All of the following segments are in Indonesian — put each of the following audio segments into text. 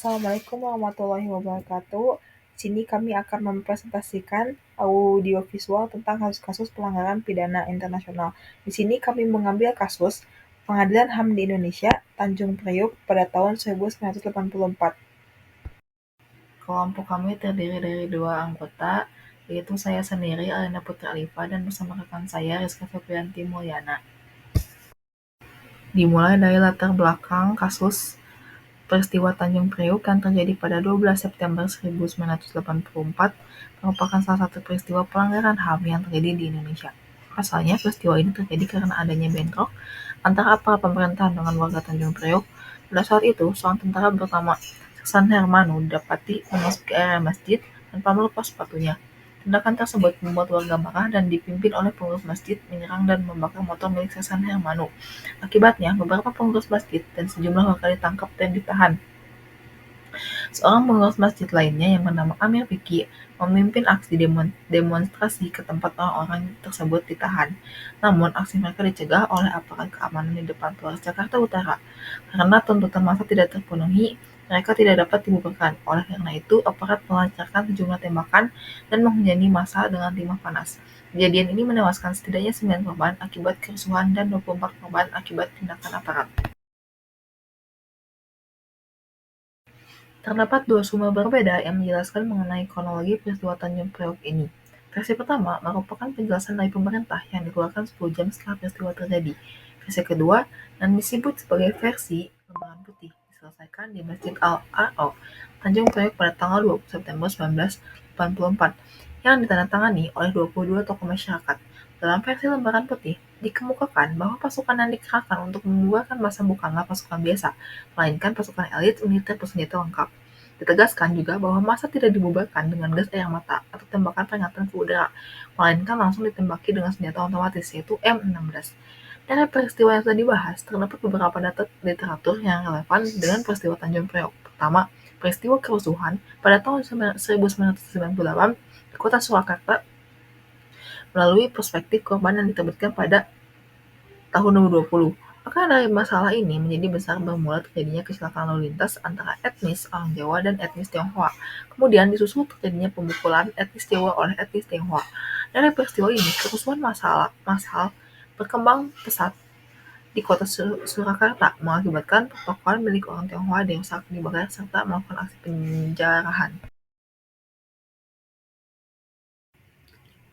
Assalamualaikum warahmatullahi wabarakatuh. Di sini kami akan mempresentasikan audiovisual tentang kasus-kasus pelanggaran pidana internasional. Di sini kami mengambil kasus Pengadilan HAM di Indonesia, Tanjung Priok pada tahun 1984. Kelompok kami terdiri dari 2 anggota, yaitu saya sendiri, Alina Putri Alifa, dan bersama rekan saya, Rizka Febrianti Mulyana. Dimulai dari latar belakang kasus peristiwa Tanjung Priok yang terjadi pada 12 September 1984 merupakan salah satu peristiwa pelanggaran HAM yang terjadi di Indonesia. Pasalnya, peristiwa ini terjadi karena adanya bentrok antara aparat pemerintahan dengan warga Tanjung Priok. Pada saat itu, seorang tentara bernama Sersan Hermanu didapati memasuki area masjid tanpa melepas sepatunya. Tindakan tersebut membuat warga marah dan dipimpin oleh pengurus masjid menyerang dan membakar motor milik Sersan Hermanu. Akibatnya, beberapa pengurus masjid dan sejumlah warga ditangkap dan ditahan. Seorang pengurus masjid lainnya yang bernama Amir Piki memimpin aksi demonstrasi ke tempat orang-orang tersebut ditahan. Namun, aksi mereka dicegah oleh aparat keamanan di depan Polres Jakarta Utara. Karena tuntutan massa tidak terpenuhi, mereka tidak dapat dibubarkan. Oleh karena itu, aparat melancarkan sejumlah tembakan dan menghujani massa dengan timah panas. Kejadian ini menewaskan setidaknya 9 korban akibat kerusuhan dan 24 korban akibat tindakan aparat. Terdapat 2 sumber berbeda yang menjelaskan mengenai kronologi peristiwa Tanjung Priok ini. Versi pertama merupakan penjelasan dari pemerintah yang dikeluarkan 10 jam setelah peristiwa terjadi. Versi kedua, yang disebut sebagai versi lembaran putih, diselesaikan di Masjid Al-Arab, Tanjung Priok pada tanggal 20 September 1984, yang ditandatangani oleh 22 tokoh masyarakat. Dalam versi lembaran putih, dikemukakan bahwa pasukan yang dikerahkan untuk membubarkan massa bukanlah pasukan biasa, melainkan pasukan elit militer bersenjata lengkap. Ditegaskan juga bahwa massa tidak dibubarkan dengan gas air mata atau tembakan peringatan ke udara, melainkan langsung ditembaki dengan senjata otomatis, yaitu M16. Dari peristiwa yang sudah dibahas, terdapat beberapa data literatur yang relevan dengan peristiwa Tanjung Priok. Pertama, peristiwa kerusuhan pada tahun 1998 di kota Surakarta melalui perspektif korban yang diterbitkan pada tahun 2020. Maka dari masalah ini menjadi besar bermula terjadinya kecelakaan lalu lintas antara etnis orang Jawa dan etnis Tionghoa. Kemudian disusul terjadinya pemukulan etnis Jawa oleh etnis Tionghoa. Dari peristiwa ini, kerusuhan massal berkembang pesat di kota Surakarta, mengakibatkan pertokoan milik orang Tionghoa dirusak, dibakar, serta melakukan aksi penjarahan.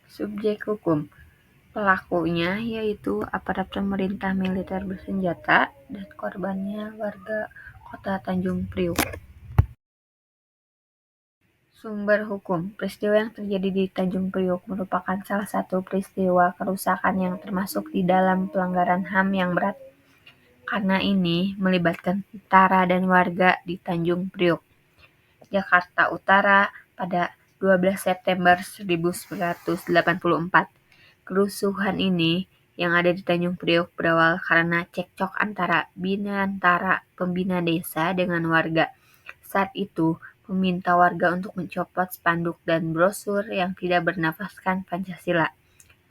Subjek hukum. Pelakunya yaitu aparat pemerintah militer bersenjata dan korbannya warga kota Tanjung Priok. Sumber hukum. Peristiwa yang terjadi di Tanjung Priok merupakan salah satu peristiwa kerusakan yang termasuk di dalam pelanggaran HAM yang berat. Karena ini melibatkan tentara dan warga di Tanjung Priok, Jakarta Utara pada 12 September 1984. Kerusuhan ini yang ada di Tanjung Priok berawal karena cekcok antara pembina desa dengan warga. Saat itu, meminta warga untuk mencopot spanduk dan brosur yang tidak bernafaskan Pancasila.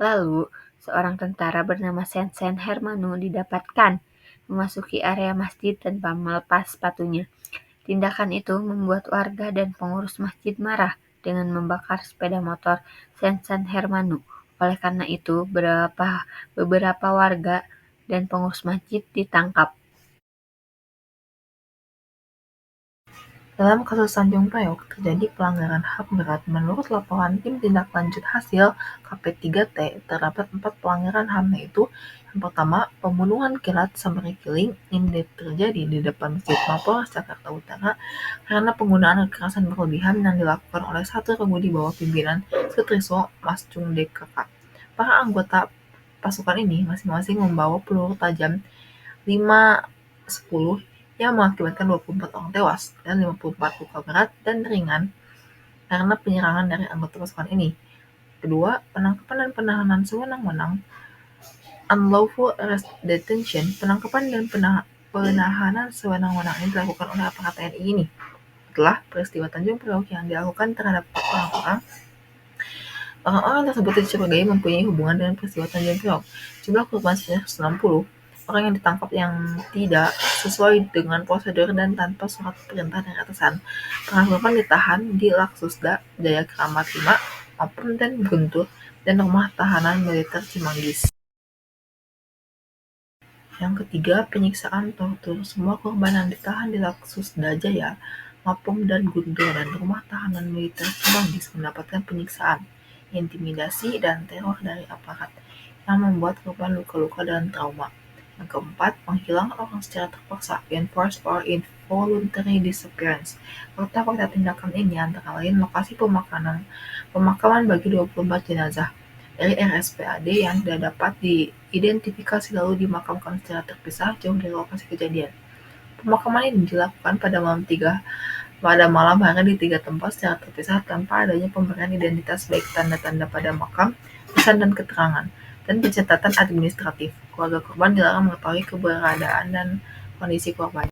Lalu, seorang tentara bernama Sersan Hermanu didapatkan memasuki area masjid tanpa melepas sepatunya. Tindakan itu membuat warga dan pengurus masjid marah dengan membakar sepeda motor Sersan Hermanu. Oleh karena itu, beberapa warga dan pengurus masjid ditangkap. Dalam kasus Tanjung Priok, terjadi pelanggaran HAM berat. Menurut laporan tim tindak lanjut hasil KP3T, terdapat 4 pelanggaran HAM, yaitu yang pertama, pembunuhan kilat Samari Kiling ini terjadi di depan Masjid Mapolres Jakarta Utara karena penggunaan kekerasan berlebihan yang dilakukan oleh satu regu di bawah pimpinan Sutrisno Mas Chung DKK. Para anggota pasukan ini masing-masing membawa peluru tajam 5-10 yang mengakibatkan 24 orang tewas dan 54 luka berat dan ringan karena penyerangan dari anggota pasukan ini. Kedua, penangkapan dan penahanan sewenang-wenang (unlawful arrest detention). Penangkapan dan penahanan sewenang-wenang ini dilakukan oleh aparat TNI ini setelah peristiwa Tanjung Priok yang dilakukan terhadap orang-orang tersebut dicurigai mempunyai hubungan dengan peristiwa Tanjung Priok. Jumlah korban sebanyak 160 orang yang ditangkap yang tidak sesuai dengan prosedur dan tanpa surat perintah dari atasan. Para korban ditahan di Laksusda, Jaya Kramat 5, maupun dan Guntur, dan rumah tahanan militer Cimanggis. Yang ketiga, penyiksaan tortur. Semua korban yang ditahan di Laksusda Jaya, Mapum dan Guntur, dan rumah tahanan militer Cimanggis mendapatkan penyiksaan, intimidasi, dan teror dari aparat yang membuat korban luka-luka dan trauma. Yang keempat, penghilangan orang secara terpaksa, enforced or involuntary disappearance. Fakta-fakta tindakan ini antara lain lokasi pemakaman bagi 24 jenazah dari RSPAD yang tidak dapat diidentifikasi lalu dimakamkan secara terpisah jauh dari lokasi kejadian. Pemakaman ini dilakukan pada malam hari di 3 tempat secara terpisah tanpa adanya pemberian identitas baik tanda-tanda pada makam, pesan dan keterangan, dan pencatatan administratif. Keluarga korban dilarang mengetahui keberadaan dan kondisi korban.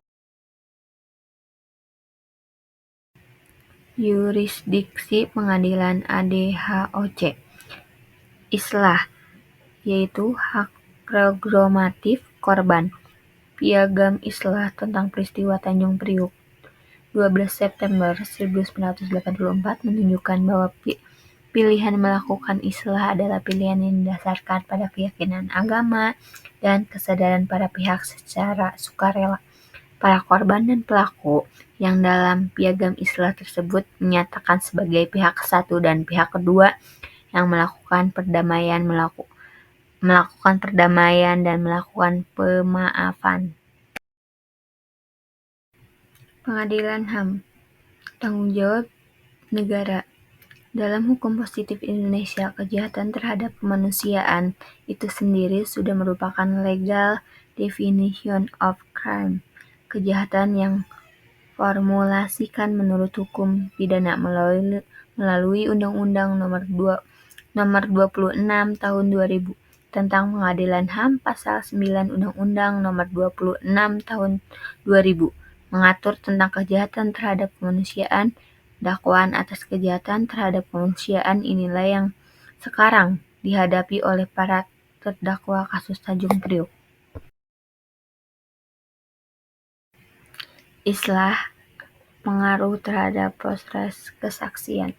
Yurisdiksi Pengadilan ADHOC Islah, yaitu hak prerogatif korban. Piagam Islah tentang peristiwa Tanjung Priuk 12 September 1984 menunjukkan bahwa pilihan melakukan islah adalah pilihan yang didasarkan pada keyakinan agama dan kesadaran para pihak secara sukarela. Para korban dan pelaku yang dalam piagam islah tersebut menyatakan sebagai pihak satu dan pihak kedua yang melakukan perdamaian dan melakukan pemaafan. Pengadilan HAM, tanggung jawab negara. Dalam hukum positif Indonesia, kejahatan terhadap kemanusiaan itu sendiri sudah merupakan legal definition of crime. Kejahatan yang formulasikan menurut hukum pidana melalui Undang-Undang Nomor 26 Tahun 2000 tentang Pengadilan HAM, Pasal 9 Undang-Undang Nomor 26 Tahun 2000 mengatur tentang kejahatan terhadap kemanusiaan. Dakwaan atas kejahatan terhadap kemanusiaan inilah yang sekarang dihadapi oleh para terdakwa kasus Tanjung Priuk. Islah, pengaruh terhadap proses kesaksian.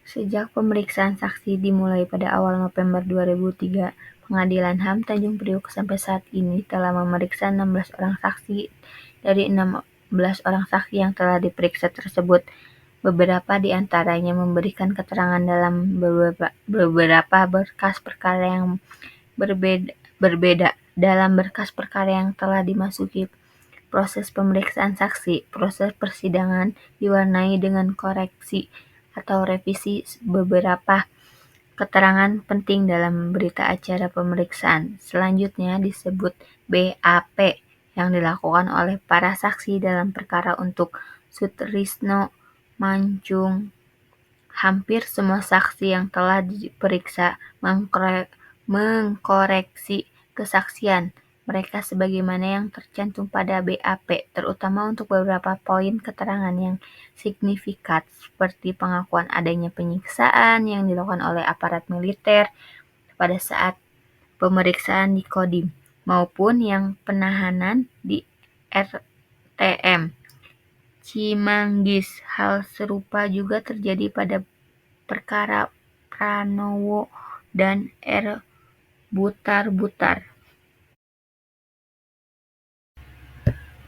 Sejak pemeriksaan saksi dimulai pada awal November 2003, Pengadilan HAM Tanjung Priuk sampai saat ini telah memeriksa 16 orang saksi. Dari 16 orang saksi yang telah diperiksa tersebut, beberapa di antaranya memberikan keterangan dalam beberapa berkas perkara yang berbeda. Dalam berkas perkara yang telah dimasuki proses pemeriksaan saksi, proses persidangan diwarnai dengan koreksi atau revisi beberapa keterangan penting dalam berita acara pemeriksaan. Selanjutnya disebut BAP yang dilakukan oleh para saksi dalam perkara untuk Sutrisno Mancung. Hampir semua saksi yang telah diperiksa mengkoreksi kesaksian mereka sebagaimana yang tercantum pada BAP, terutama untuk beberapa poin keterangan yang signifikan seperti pengakuan adanya penyiksaan yang dilakukan oleh aparat militer pada saat pemeriksaan di Kodim maupun yang penahanan di RTM Cimanggis. Hal serupa juga terjadi pada perkara Pranowo dan R. Butar-Butar.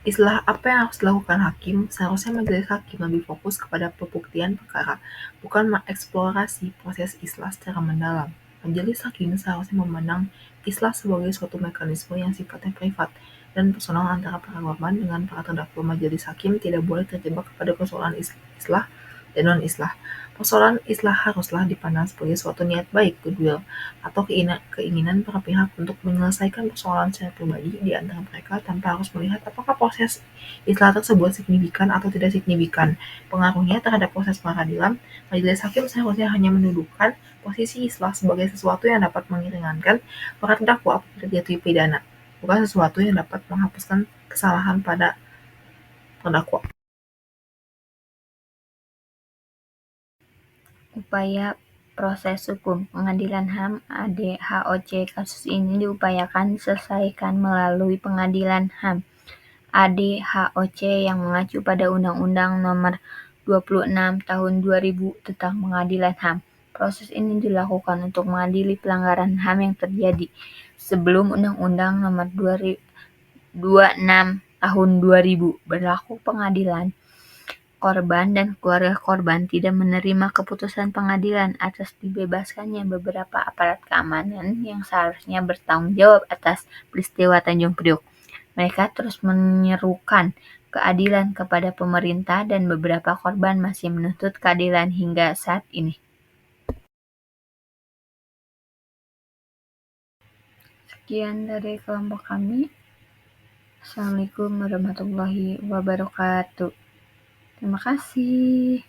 Islah apa yang harus dilakukan hakim? Seharusnya majelis hakim lebih fokus kepada pembuktian perkara, bukan mengeksplorasi proses islah secara mendalam. Majelis hakim seharusnya memandang islah sebagai suatu mekanisme yang sifatnya privat dan personal antara para korban dengan para terdakwa. Majelis hakim tidak boleh terjebak kepada persoalan islah dan non-islah. Persoalan islah haruslah dipandang sebagai suatu niat baik, goodwill, atau keinginan para pihak untuk menyelesaikan persoalan secara pribadi di antara mereka tanpa harus melihat apakah proses islah tersebut signifikan atau tidak signifikan pengaruhnya terhadap proses peradilan. Majelis hakim seharusnya hanya mendudukan posisi islah sebagai sesuatu yang dapat meringankan para terdakwa apabila dijatuhi pidana, bukan sesuatu yang dapat menghapuskan kesalahan pada terdakwa. Upaya proses hukum. Pengadilan HAM ADHOC kasus ini diupayakan diselesaikan melalui Pengadilan HAM ADHOC yang mengacu pada Undang-Undang Nomor 26 Tahun 2000 tentang Pengadilan HAM. Proses ini dilakukan untuk mengadili pelanggaran HAM yang terjadi sebelum Undang-Undang Nomor 26 Tahun 2000 berlaku. Pengadilan korban dan keluarga korban tidak menerima keputusan pengadilan atas dibebaskannya beberapa aparat keamanan yang seharusnya bertanggung jawab atas peristiwa Tanjung Priok. Mereka terus menyerukan keadilan kepada pemerintah dan beberapa korban masih menuntut keadilan hingga saat ini. Sekian dari kelompok kami. Assalamualaikum warahmatullahi wabarakatuh. Terima kasih.